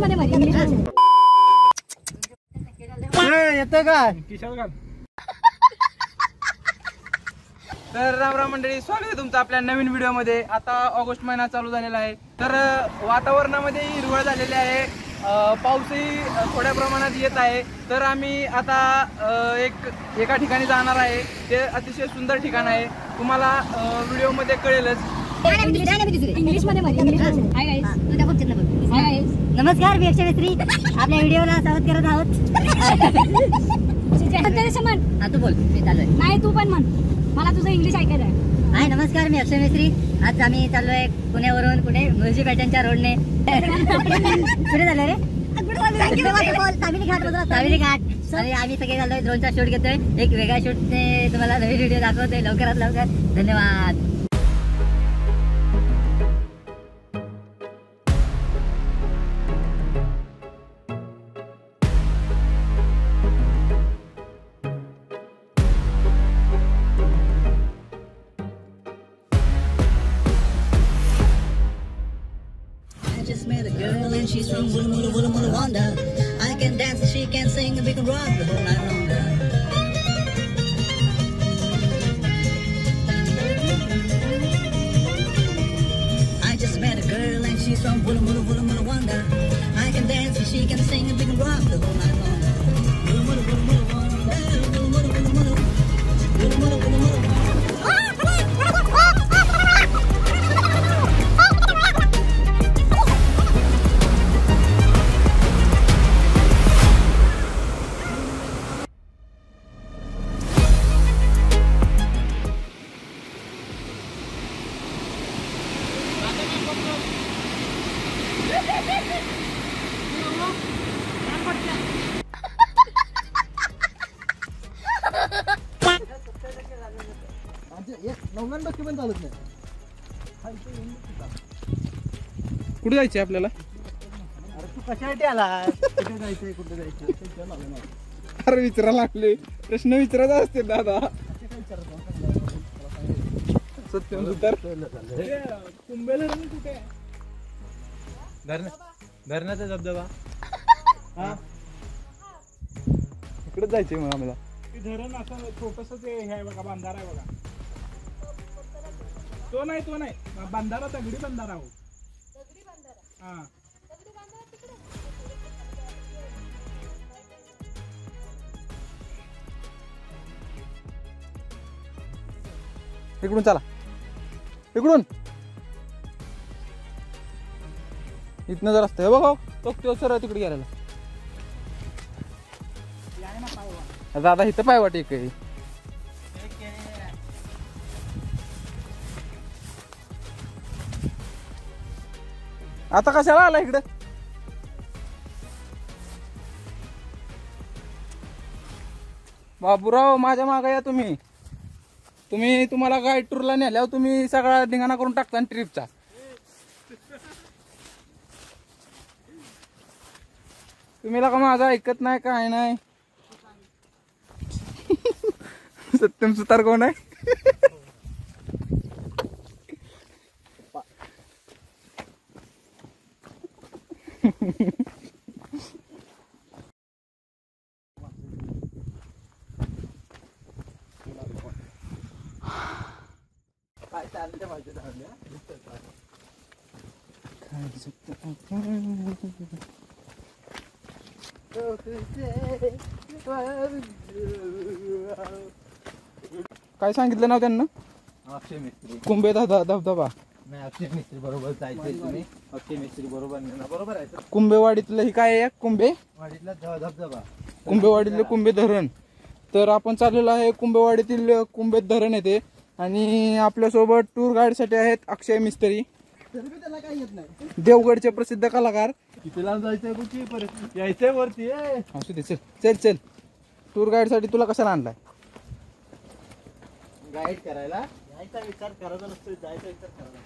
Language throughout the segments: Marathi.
मध्ये म्हण, इंग्लिश मध्ये. येतं का किशोर घाल. तर राम राम मंडळी, स्वागत आहे तुमचं आपल्या नवीन व्हिडिओ मध्ये. आता ऑगस्ट महिना चालू झालेला आहे, तर वातावरणामध्ये हिरवळ झालेली आहे. पाऊसही थोड्या प्रमाणात येत आहे. तर आम्ही आता एका ठिकाणी जाणार आहे. ते अतिशय सुंदर ठिकाण आहे, तुम्हाला व्हिडिओ मध्ये कळेलच. इंग्लिश मध्ये म्हण, इंग्लिश मध्ये. हाय गाईस, हाय गाईस, नमस्कार. मी अक्षय मिस्त्री आपल्या व्हिडिओला स्वागत करत आहोत. म्हण. तू बोल, मी चालू आहे. नाही तू पण म्हण, मला तुझं इंग्लिश ऐकायचं आहे. हाय नमस्कार, मी अक्षय मिस्त्री. आज आम्ही चाललोय पुण्यावरून कुठे मुळशी पॅटर्नच्या रोडने. कुठे झालं रे? कावेरी घाट. आणि आम्ही सगळे चाललोय ड्रोनचा शूट घेतोय. एक वेगळ्या शूटने तुम्हाला नवीन व्हिडिओ दाखवतोय लवकरात लवकर. धन्यवाद. Met a girl and she's from Wanda. I can dance, she can sing, we can rock the whole night long. I just met a girl and she's from Wanda. I can dance, she can sing, we can rock the whole night long. कुठे जायचंय आपल्याला? अरे तू कशासाठी आला? कुठे जायचंय, कुठे जायचं? अरे विचारायला लागले, प्रश्न विचारायचा असते दादा. सत्यम सुतार कुंभे धरण कुठे आहे? धरणाचा धबधबा. हा इकडेच जायचंय मग आम्हाला. धरण असं छोटस हे आहे बघा, बंधारा आहे बघा. तो नाही बंधारा, दगडी बंधारा. हो हा, इकडून चला, इकडून इथनं जर असतं बघा. तो सर तिकडे गेलेला दादा. इथं पाय वाट एक आहे. आता कशाला आला इकडे? बाबूराव माझ्या मागे या. तुम्हाला गाईड टूरला नेल्यावर तुम्ही सगळा धिंगाणा करून टाकता ट्रिपचा. तुम्ही का माझं ऐकत नाही, काय नाही. सत्यम सुतार कोण आहे? काय सांगितलं नाव त्यांना? अक्षय मिस्त्री. कुंभे धबधबा. नाही, अक्षय मिस्त्री बरोबर जायचंय तुम्ही. अक्षय मिस्त्री बरोबर बरोबर आहे. कुंभेवाडीतलं ही काय आहे? कुंभेवाडीतला धबधबा, कुंभेवाडीतलं कुंभे धरण. तर आपण चाललेलो आहे कुंभेवाडीतील कुंभे धरण येते. आणि आपल्यासोबत टूर गाईड साठी आहेत अक्षय मिस्त्री. त्याला काही येत नाही. देवगडचे प्रसिद्ध कलाकार. किती लांब जायचंय, कुठे परत यायचंय वरती. असू दे, चल. टूर गाईड साठी तुला कशाला आणलाय? गाईड करायला. यायचा विचार करायचा नसतो, जायचा विचार करायचा.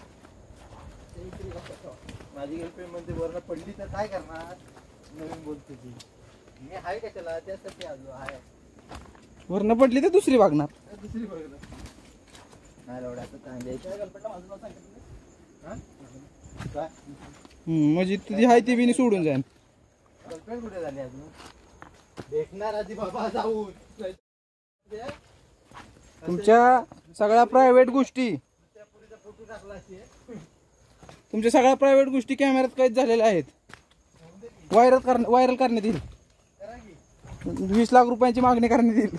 माझी गर्लफ्रेंड म्हणजे वरनं पडली तर काय करणार? नवीन बोलते ती. मी हाय कशाला, त्यासाठी आलो आहे. वरनं पडली तर दुसरी बघणार. म्हणजे तुझी हाय ती बिनी सोडून जाईल. गर्लफ्रेंड कुठे झाली अजून देखणार आधी बाबा जाऊन तुमच्या सगळ्या प्रायव्हेट गोष्टी तुमच्या सगळ्या प्रायव्हेट गोष्टी कॅमेऱ्यात कैद झालेल्या आहेत. व्हायरल करण्यात येईल. 20 लाख रुपयांची मागणी करण्यात येईल.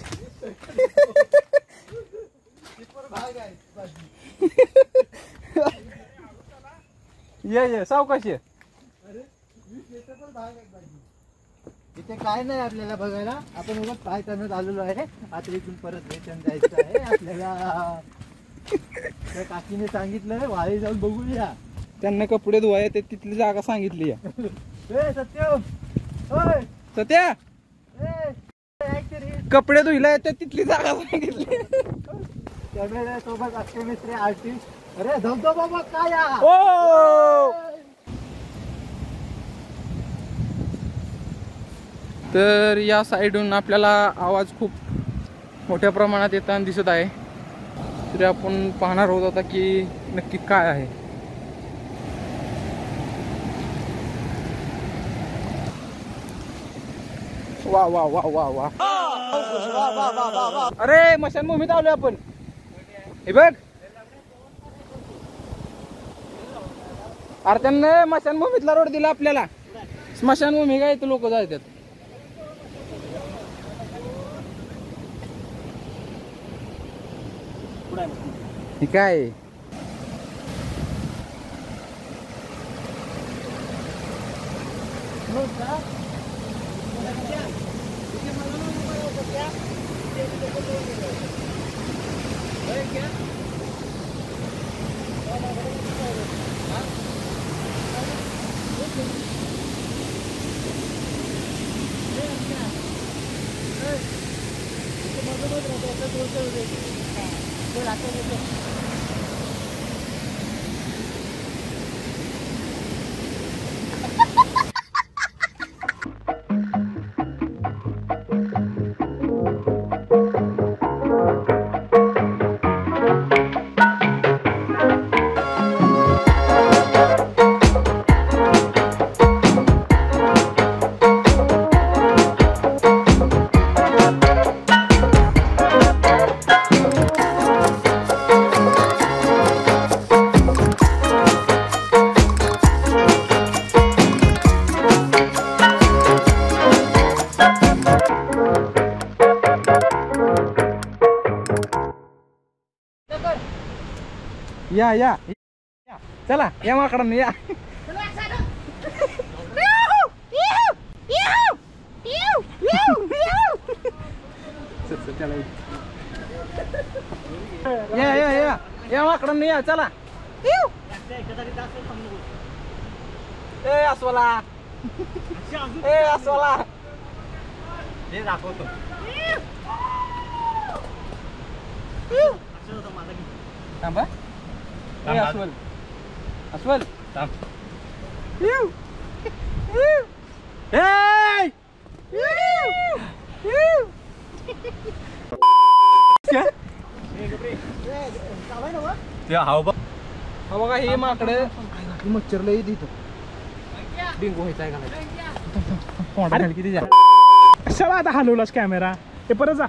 ये सावकाश ये. इथे काय नाही आपल्याला बघायला. आपण उगाच पाय करण्यात आलेलो आहे. आता इथून परत रिटर्न जायचं आहे आपल्याला. त्या काकीने सांगितलं वाळी जाऊन बघूया. त्यांना कपडे धुवाय ते तिथली जागा सांगितली. सत्य ओय सत्या ऐक तरी. कपडे धुयला येते तिथली जागा सांगितली. कॅमेरा सोबत अक्षय मिस्त्री आर्टिस्ट. अरे धबधबा बाबा काय ओ तर या साईडून आपल्याला आवाज खूप मोठ्या प्रमाणात येताना दिसत आहे. तरी आपण पाहणार होत आता की नक्की काय आहे. वा वा वा वा वा. अरे स्मशानभूमीत आलोय आपण. हे बघ अरे त्यांना स्मशानभूमीतला रोड दिला आपल्याला. स्मशानभूमी काय इथे लोक जातात. हे काय या या या. चला या माकडांना या. या या या या माकडांना या. चला ए अस्वला ए अस्वला हे दाखवतो. थांबा. ए अस्वल अस्वल थांब. हा बघा हे माकडे मच्छर लई तिथं डेंगू व्हायचा आहे. किती कशाला आता हलवलास कॅमेरा. हे परत जा.